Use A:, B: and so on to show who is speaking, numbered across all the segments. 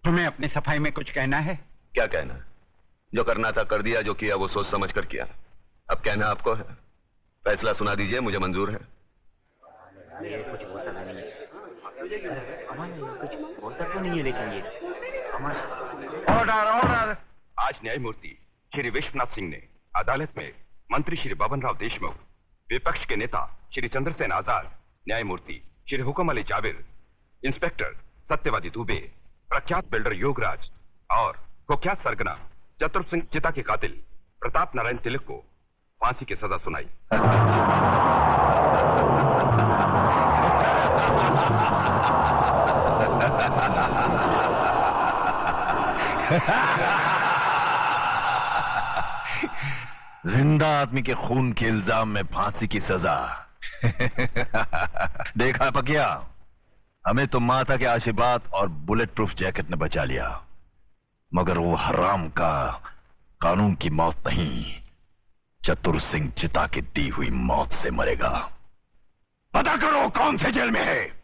A: तुम्हें अपनी सफाई में कुछ कहना है?
B: क्या कहना? जो करना था कर दिया, जो किया वो सोच समझ कर किया। अब कहना आपको है। फैसला सुना दीजिए, मुझे मंजूर है।
C: ये कुछ होता नहीं है। अमन ये कुछ होता तो नहीं है, लेकिन ये अमन।
D: Order order. आज न्यायमूर्ति श्री विश्वनाथ सिंह ने अदालत में मंत्री श्री बबन राव देशमुख, विपक्ष के नेता श्री चंद्रसेन आजाद, न्यायमूर्ति श्री हुकम अली जाबिर, इंस्पेक्टर सत्यवादी दुबे, प्रख्यात बिल्डर योगराज और कुख्यात सरगना चतुर सिंह चिता के कातिल प्रताप नारायण तिलक को फांसी की सजा सुनाई।
E: जिंदा आदमी के खून के इल्जाम में फांसी की सजा। देखा पकिया, हमें तो माता के आशीर्वाद और बुलेट प्रूफ जैकेट ने बचा लिया, मगर वो हराम का कानून की मौत नहीं, चतुर सिंह चिता की दी हुई मौत से मरेगा। पता करो कौन से जेल में है।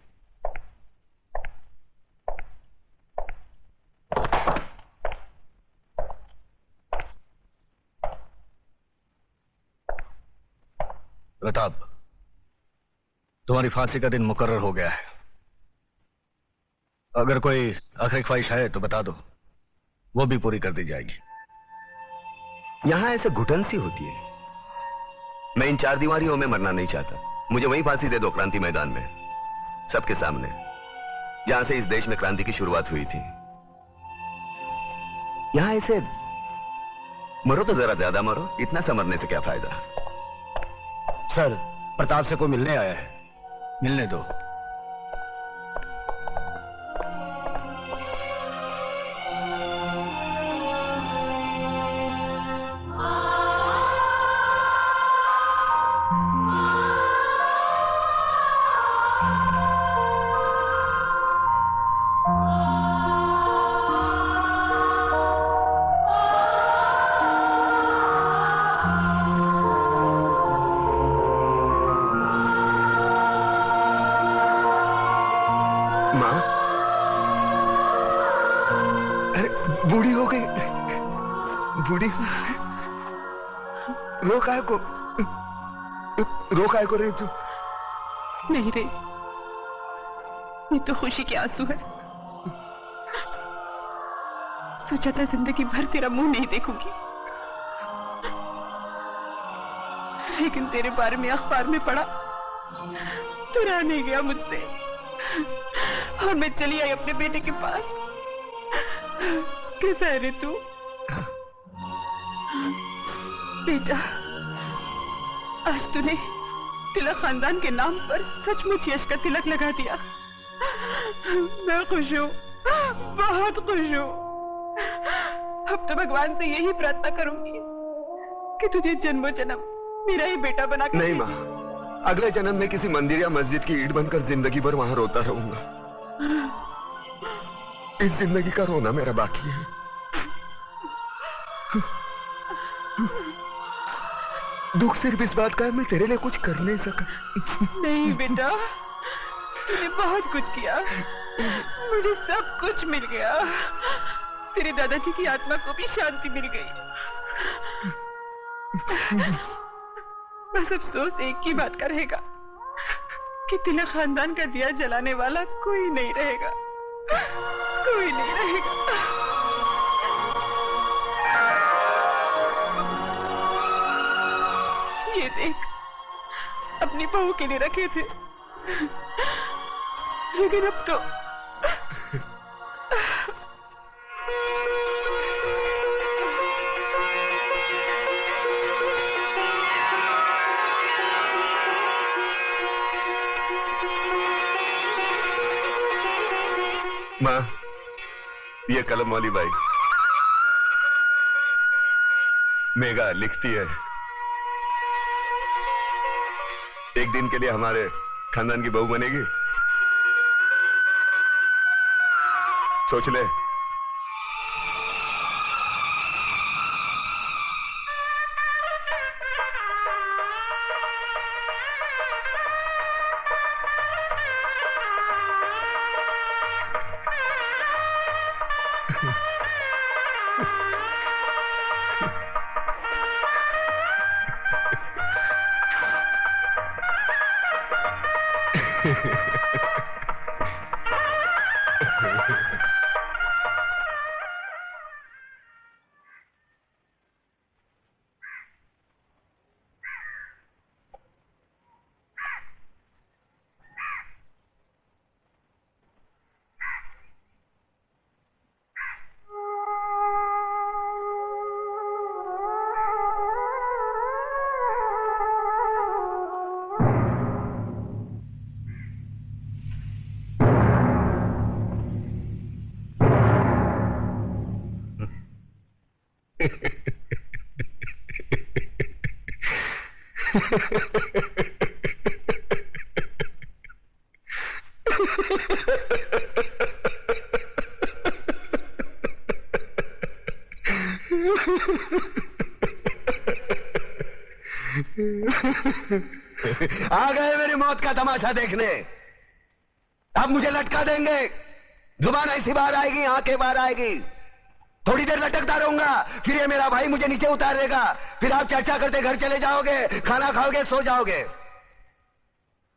F: प्रताप, तुम्हारी फांसी का दिन मुकर्रर हो गया है। अगर कोई आखिरी ख्वाहिश है तो बता दो, वो भी पूरी कर दी जाएगी।
B: यहां ऐसे घुटन सी होती है। मैं इन चार दीवारियों में मरना नहीं चाहता। मुझे वहीं फांसी दे दो, क्रांति मैदान में, सबके सामने, जहां से इस देश में क्रांति की शुरुआत हुई थी। यहां ऐसे मरो तो जरा ज्यादा मरो, इतना सा मरने से क्या फायदा।
F: सर, प्रताप से कोई मिलने आया है, मिलने दो।
B: रोका है को रे तू?
G: नहीं रे, ये तो खुशी के आंसू है। सोचा था जिंदगी भर तेरा मुंह नहीं देखूंगी, लेकिन तेरे बारे में अखबार में पढ़ा तो रहा नहीं गया मुझसे, और मैं चली आई अपने बेटे के पास। कैसा है रे तू? बेटा, आज तूने तिलक खानदान के नाम पर सचमुच यश का तिलक लगा दिया। मैं खुश हूँ, बहुत खुश हूँ। अब तो भगवान से यही प्रार्थना करूंगी कि तुझे जन्मों जन्म मेरा ही बेटा बना कर।
B: नहीं माँ, अगले जन्म में किसी मंदिर या मस्जिद की ईंट बनकर जिंदगी भर वहां रोता रहूंगा। इस जिंदगी का रोना मेरा बाकी है। दुख सिर्फ इस बात का है, मैं तेरे लिए कुछ कर नहीं सका।
G: नहीं बेटा, तूने बहुत कुछ किया, मुझे सब कुछ मिल गया। तेरे दादाजी की आत्मा को भी शांति मिल गई। बस अफसोस एक ही बात का रहेगा कि तिलक खानदान का दिया जलाने वाला कोई नहीं रहेगा, कोई नहीं रहेगा। ये देख, अपनी बहू के लिए रखे थे, लेकिन अब तो
B: माँ, ये कलम वाली बाई मेघा लिखती है, एक दिन के लिए हमारे खानदान की बहू बनेगी। सोच ले। आ गए मेरी मौत का तमाशा देखने। अब मुझे लटका देंगे, जुबान ऐसी बाहर आएगी, आंखें बाहर आएगी, थोड़ी देर लटकता रहूंगा, फिर ये मेरा भाई मुझे नीचे उतार देगा, फिर आप चर्चा करते घर चले जाओगे, खाना खाओगे, सो जाओगे।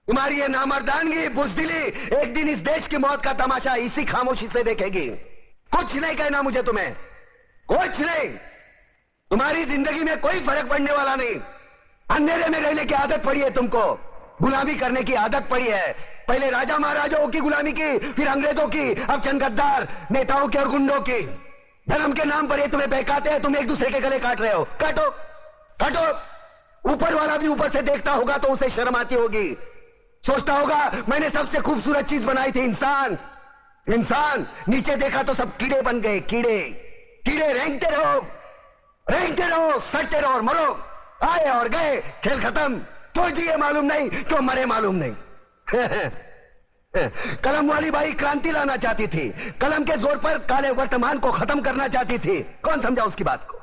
B: तुम्हारी ये नामर्दानगी, बुज़दिली एक दिन इस देश की मौत का तमाशा इसी खामोशी से देखेगी। कुछ नहीं कहना मुझे तुम्हें, कुछ नहीं। तुम्हारी जिंदगी में कोई फर्क पड़ने वाला नहीं। अंधेरे में रहने की आदत पड़ी है तुमको, गुलामी करने की आदत पड़ी है। पहले राजा महाराजाओं की गुलामी की, फिर अंग्रेजों की, अब चंद गद्दार नेताओं की और गुंडों की। धर्म के नाम पर ये तुम्हें बहकाते हैं, तुम एक दूसरे के गले काट रहे हो। काटो काटो। ऊपर वाला भी ऊपर से देखता होगा तो उसे शर्म आती होगी, सोचता होगा मैंने सबसे खूबसूरत चीज बनाई थी, इंसान। इंसान नीचे देखा तो सब कीड़े बन गए, कीड़े। कीड़े रेंगते रहो, सटते रहो और मरो। आए और गए, खेल खत्म। क्यों जिए मालूम नहीं, क्यों मरे मालूम नहीं। कलम वाली बाई क्रांति लाना चाहती थी, कलम के जोर पर काले वर्तमान को खत्म करना चाहती थी। कौन समझा उसकी बात को?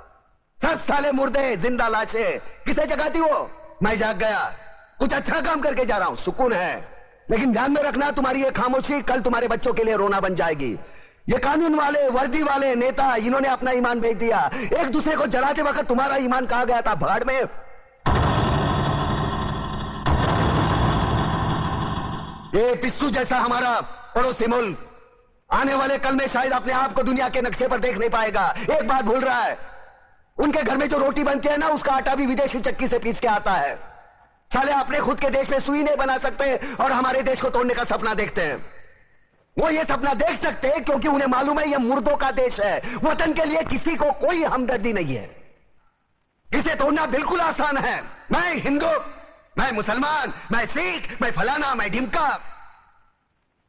B: सब साले मुर्दे, जिंदा लाशें। किसे जगाती वो? मैं जाग गया, कुछ अच्छा काम करके जा रहा हूं, सुकून है। लेकिन ध्यान में रखना, तुम्हारी ये खामोशी कल तुम्हारे बच्चों के लिए रोना बन जाएगी। ये कानून वाले, वर्दी वाले नेता, इन्होंने अपना ईमान बेच दिया। एक दूसरे को जलाते वक्त तुम्हारा ईमान कहां गया था? भाड़ में। ये पिस्सू जैसा हमारा पड़ोसी मुल्क आने वाले कल में शायद अपने आप को दुनिया के नक्शे पर देख नहीं पाएगा। एक बात भूल रहा है, उनके घर में जो रोटी बनती है ना, उसका आटा भी विदेशी चक्की से पीस के आता है। साले अपने खुद के देश में सुई नहीं बना सकते और हमारे देश को तोड़ने का सपना देखते हैं। वो ये सपना देख सकते हैं क्योंकि उन्हें मालूम है ये मुर्दों का देश है। वतन के लिए किसी को कोई हमदर्दी नहीं है। इसे तोड़ना बिल्कुल आसान है। मैं हिंदू, मैं मुसलमान, मैं सिख, मैं फलाना, मैं ढिमका।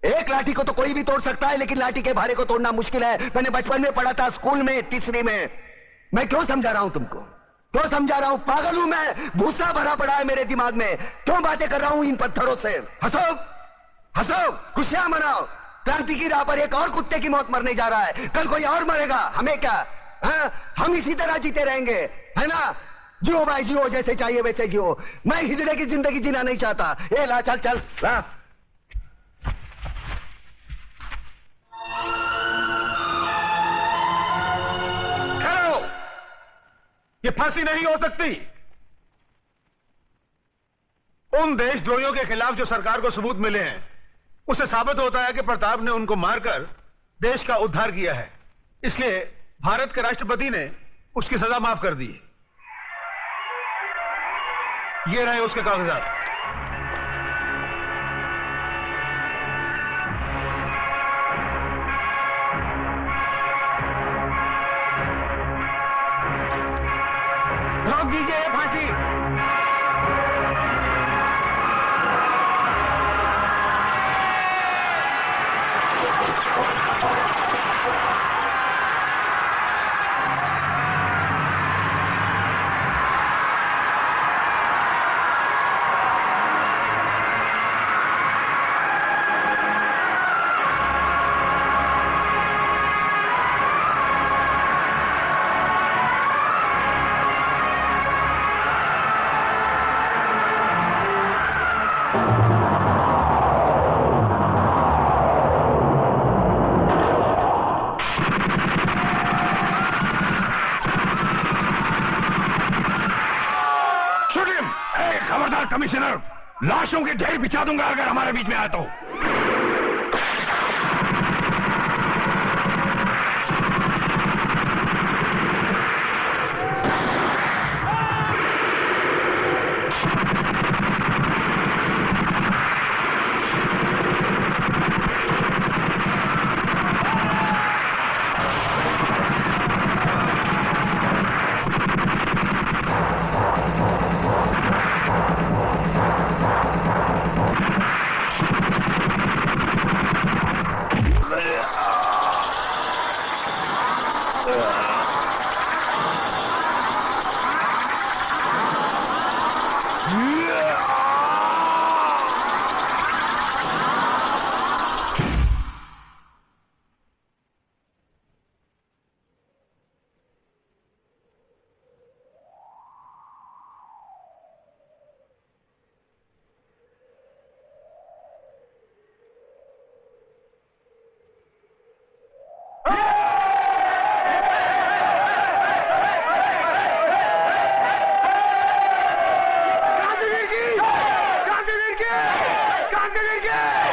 B: एक लाठी को तो कोई भी तोड़ सकता है, लेकिन लाठी के भारे को तोड़ना मुश्किल है। मैंने बचपन में पढ़ा था, स्कूल में, तीसरी में। मैं क्यों समझा रहा हूं तुमको? क्यों समझा रहा हूं? पागल हूं मैं? भूसा भरा पड़ा है मेरे दिमाग में। क्यों बातें कर रहा हूं इन पत्थरों से? हंसो हंसो, खुशियां मनाओ। क्रांति की राह पर एक और कुत्ते की मौत मरने जा रहा है, कल कोई और मरेगा। हमें क्या? हम इसी तरह जीते रहेंगे, है ना? जियो भाई जियो, जैसे चाहिए वैसे जियो। मैं हिजड़े की जिंदगी जीना नहीं चाहता। ए ला, चल चल ला।
H: ठहरो, ये फांसी नहीं हो सकती। उन देशद्रोहियों के खिलाफ जो सरकार को सबूत मिले हैं, उससे साबित होता है कि प्रताप ने उनको मारकर देश का उद्धार किया है। इसलिए भारत के राष्ट्रपति ने उसकी सजा माफ कर दी। ये रहे उसके कागजात।
B: रोक दीजिए ये फांसी।
E: कमिश्नर, लाशों के ढेर बिछा दूंगा अगर हमारे बीच में आया तो।
H: क्रांतिवीर की